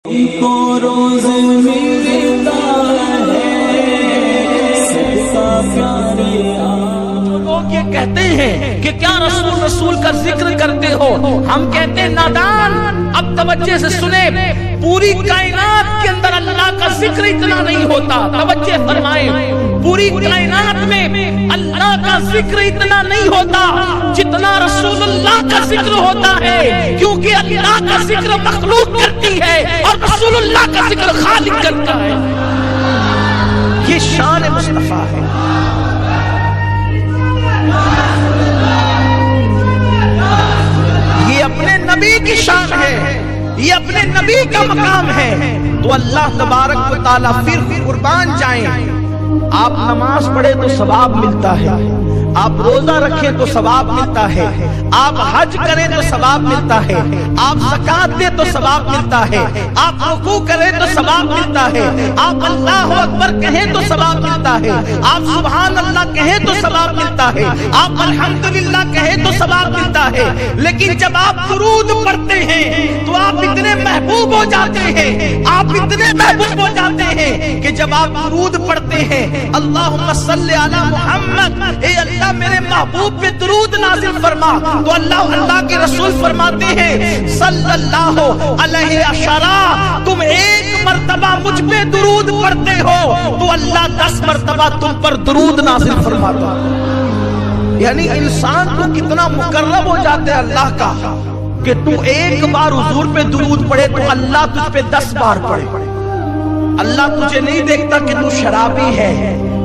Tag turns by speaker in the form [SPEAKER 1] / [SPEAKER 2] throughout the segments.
[SPEAKER 1] کو روز ملتا ہے سب کا پیارے
[SPEAKER 2] لوگ یہ کہتے ہیں کہ کیا رسول کا ذکر کرتے ہو؟ ہم کہتے ہیں نادان، اب توجہ سے سنیں، پوری کائنات کے اندر اللہ کا ذکر اتنا نہیں ہوتا، توجہ فرمائیں، پوری کائنات میں اللہ کا ذکر اتنا نہیں ہوتا جتنا رسول اللہ کا ذکر ہوتا ہے، کیونکہ اللہ کا ذکر مخلوق کرتی ہے اور رسول اللہ کا ذکر خالق کرتا ہے۔ یہ شان مصطفیٰ ہے۔ یہ اپنے نبی کی شان ہے، یہ اپنے نبی کا مقام ہے، تو اللہ تبارک و تعالیٰ پھر قربان جائیں۔ آپ نماز پڑھیں تو ثواب ملتا ہے، آپ روزہ رکھیں تو ثواب ملتا ہے، آپ حج کریں تو ثواب ملتا ہے، آپ زکات دیں تو ثواب ملتا ہے، آپ رکوع کریں تو ثواب ملتا ہے، آپ اللہ اکبر کہیں تو ثواب ملتا ہے، آپ سبحان اللہ کہیں تو ثواب ملتا ہے، آپ الحمدللہ کہیں تو ثواب ملتا ہے۔ لیکن جب آپ درود پڑھتے ہیں تو آپ اتنے محبوب ہو جاتے ہیں، آپ اتنے محبوب ہو جاتے ہیں کہ جب آپ درود پڑھتے ہیں اللہم صلی علی محمد، اے اللہ میرے محبوب پہ درود نازل فرما، تو اللہ کے رسول فرماتے ہیں صلی اللہ علیہ اشرا، تم ایک مرتبہ مجھ پہ درود پڑھتے ہو تو اللہ 10 مرتبہ تم پر درود نازل فرماتا۔ یعنی انسان تو کتنا مقرب ہو جاتے ہیں اللہ کا کہ تو ایک بار حضور پہ درود پڑھے تو اللہ تجھ پہ 10 بار پڑھے۔ اللہ تجھے نہیں دیکھتا کہ تو شرابی ہے،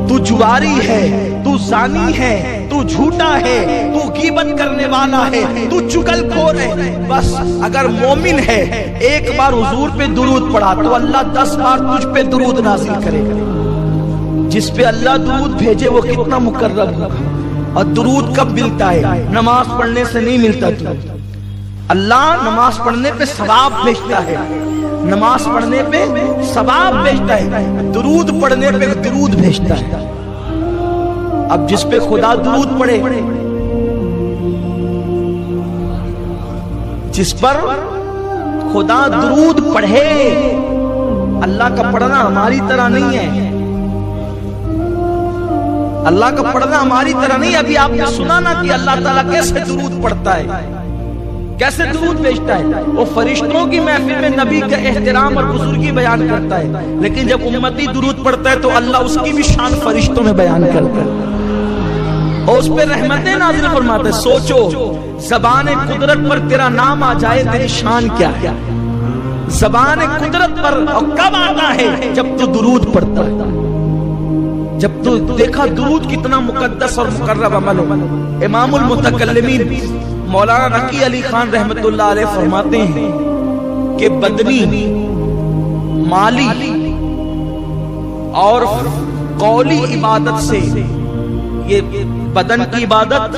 [SPEAKER 2] تو جواری ہے، تو زانی ہے، تو جھوٹا ہے، تو غیبت کرنے والا ہے، تو چغل خور ہے۔ بس اگر مومن ہے ایک بار حضور پہ درود پڑھا تو اللہ 10 بار تجھ پہ درود نازل کرے گا۔ جس پہ اللہ درود بھیجے وہ کتنا مقرب ہوگا۔ اور درود کب ملتا ہے؟ نماز پڑھنے سے نہیں ملتا درود۔ اللہ نماز پڑھنے پہ ثواب بھیجتا ہے، نماز پڑھنے پہ ثواب بھیجتا ہے، درود پڑھنے پہ درود بھیجتا ہے۔ اب جس پہ خدا درود پڑھے، جس پر خدا درود پڑھے، اللہ کا پڑھنا ہماری طرح نہیں ہے، اللہ کا پڑھنا ہماری طرح نہیں۔ ابھی آپ نے سنا نا کہ اللہ تعالیٰ کیسے درود پڑھتا ہے، کیسے درود بھیجتا ہے۔ وہ فرشتوں کی محفل میں نبی کا احترام اور بزرگی بیان کرتا ہے، لیکن جب امتی درود پڑھتا ہے تو اللہ اس کی بھی شان فرشتوں میں بیان کرتا ہے اور اس پہ رحمتیں نازل فرماتا ہے۔ سوچو زبان قدرت پر تیرا نام آ جائے تیری شان کیا ہے۔ زبان قدرت پر اور کب آتا ہے؟ جب تو درود پڑھتا ہے، جب تو دیکھا درود کتنا مقدس اور مقرب عمل ہو۔ امام المتکلمین مولانا نقی علی خان رحمت اللہ علیہ فرماتے ہیں کہ بدنی، مالی اور قولی عبادت سے، یہ بدن کی عبادت،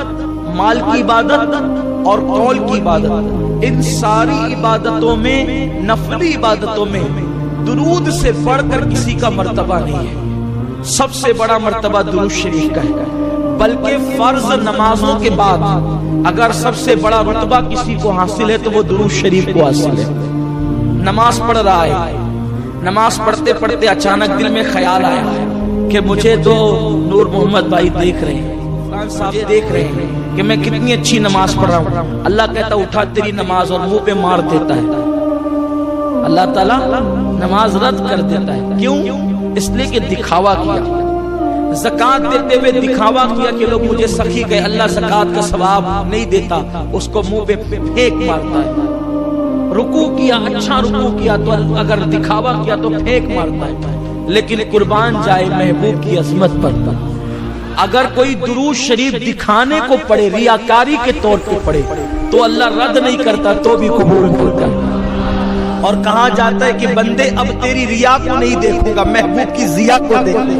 [SPEAKER 2] مال کی عبادت اور قول کی عبادت، ان ساری عبادتوں میں، نفلی عبادتوں میں درود سے بڑھ کر کسی کا مرتبہ نہیں ہے۔ سب سے بڑا مرتبہ درود شریف کا ہے، بلکہ فرض نمازوں کے بعد اگر سب سے بڑا رتبہ کسی کو حاصل ہے تو وہ درود شریف کو حاصل ہے۔ نماز پڑھ رہا ہے، نماز پڑھتے پڑھتے اچانک دل میں خیال آیا کہ مجھے تو نور محمد بھائی دیکھ رہے ہیں، فران صاحب دیکھ رہے ہیں کہ میں کتنی اچھی نماز پڑھ رہا ہوں۔ اللہ کہتا اٹھا تیری نماز، اور منہ پہ مار دیتا ہے۔ اللہ تعالیٰ نماز رد کر دیتا ہے۔ کیوں؟ اس لیے کہ دکھاوا کیا، زکات دیتے ہوئے دکھاوا کیا کہ لوگ مجھے سخی گئے۔ اللہ زکات کا ثواب نہیں دیتا، اس کو منہ پہ پھینک مارتا ہے۔ رکوع کیا، اچھا رکوع کیا تو اگر دکھاوا کیا تو پھینک مارتا ہے۔ لیکن قربان جائے محبوب کی عظمت پر، اگر کوئی درود شریف دکھانے کو پڑھے، ریاکاری کے طور پہ پڑھے، تو اللہ رد نہیں کرتا تو بھی قبول کرتا ہے۔ اور کہا جاتا ہے کہ بندے اب تیری ریا کو نہیں دیکھوں گا، محبوب کی ضیا کو دیکھ لے۔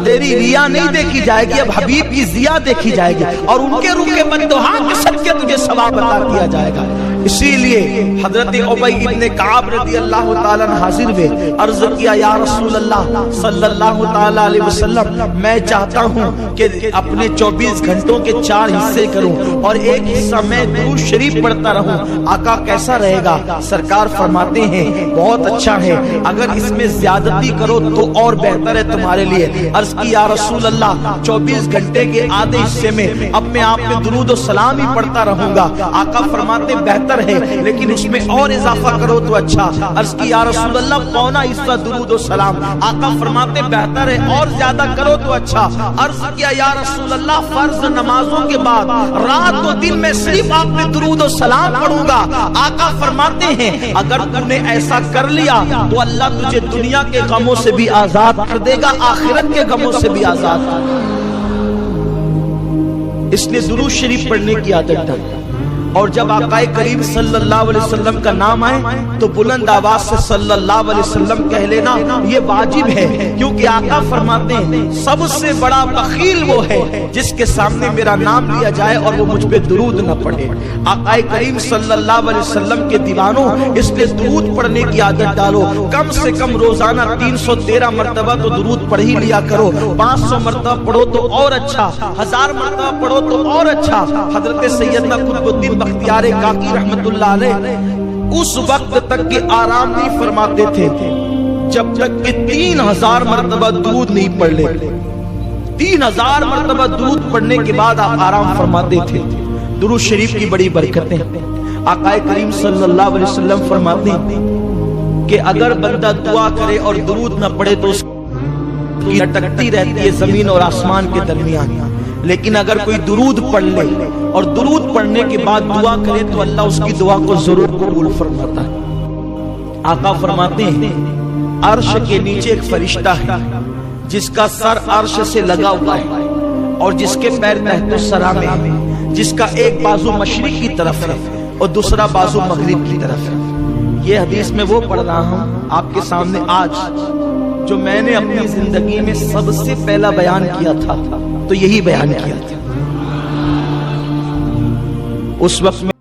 [SPEAKER 2] تیری ریا نہیں دیکھی جائے گی، اب حبیب کی ضیا دیکھی جائے گی، اور ان کے روح کے مندوحات کے صدقے تجھے ثواب عطا کیا جائے گا۔ اسی لیے حضرت ابی ابن کعب رضی اللہ تعالیٰ عنہ حاضر ہوئے، عرض کیا یا رسول اللہ صلی اللہ تعالیٰ علیہ وسلم، میں چاہتا ہوں کہ اپنے 24 گھنٹوں کے 4 حصے کروں اور ایک حصہ میں درود شریف پڑھتا رہوں، آقا کیسا رہے گا؟ سرکار فرماتے ہیں بہت اچھا ہے، اگر اس میں زیادتی کرو تو اور بہتر ہے تمہارے لیے۔ عرض کی یا رسول اللہ 24 گھنٹے کے آدھے حصے میں اب میں آپ پہ درود و سلام ہی پڑھتا رہوں گا۔ آقا فرماتے بہتر ہے لیکن اس میں اور اضافہ کرو تو اچھا۔ عرض کی یا رسول اللہ پونا حصہ درود و سلام۔ آقا فرماتے بہتر ہے اور زیادہ کرو تو اچھا۔ عرض کیا یا رسول اللہ فرض نمازوں کے بعد رات و دن میں صرف آپ پہ درود و سلام پڑھوں گا۔ آقا فرماتے ہیں اگر تم نے ایسا کر لیا تو اللہ تجھے دنیا کے غموں سے بھی آزاد کر دے گا، آخرت کے غموں سے بھی آزاد کر دے گا۔ اس لیے درود شریف پڑھنے کی عادت ڈالیں، اور جب آقا کریم صلی اللہ علیہ وسلم کا نام آئے تو بلند آواز سے صلی اللہ علیہ وسلم کہہ لینا، یہ واجب ہے، کیونکہ آقا فرماتے ہیں سب سے بڑا بخیل وہ ہے جس کے سامنے میرا نام لیا جائے اور وہ مجھ پہ درود نہ پڑھے۔ آقا کریم صلی اللہ علیہ وسلم کے دیوانوں، اس لیے درود پڑھنے کی عادت ڈالو، کم سے کم روزانہ 313 مرتبہ تو درود پڑھ ہی لیا کرو، 500 مرتبہ پڑھو تو اور اچھا، 1000 مرتبہ پڑھو تو اور اچھا۔ حضرت سیدنا قطب الدین بختیار کاکی رحمت اللہ علیہ اس وقت تک کہ آرام نہیں فرماتے تھے جب تک کہ 3000 مرتبہ درود نہیں پڑھ لیتے۔ 3000 مرتبہ درود پڑھنے کے بعد آپ آرام فرماتے تھے۔ درود شریف کی بڑی برکتیں، آقا کریم صلی اللہ علیہ وسلم فرماتے ہیں کہ اگر بندہ دعا کرے اور درود نہ پڑھے تو اس کی لٹکتی رہتی ہے زمین اور آسمان کے درمیان، لیکن اگر کوئی درود پڑھ لے اور درود پڑھنے کے بعد دعا کرے تو اللہ اس کی دعا کو ضرور قبول فرماتا ہے۔ آقا فرماتے ہیں عرش کے نیچے ایک فرشتہ ہے جس کا سر عرش سے لگا ہوا ہے اور جس کے پیر تحت الثری میں ہے، جس کا ایک بازو مشرق کی طرف ہے اور دوسرا بازو مغرب کی طرف ہے۔ یہ حدیث میں وہ پڑھ رہا ہوں آپ کے سامنے آج، جو میں نے اپنی زندگی میں سب سے پہلا بیان کیا تھا تو یہی بیان کیا تھا۔ اس وقت میں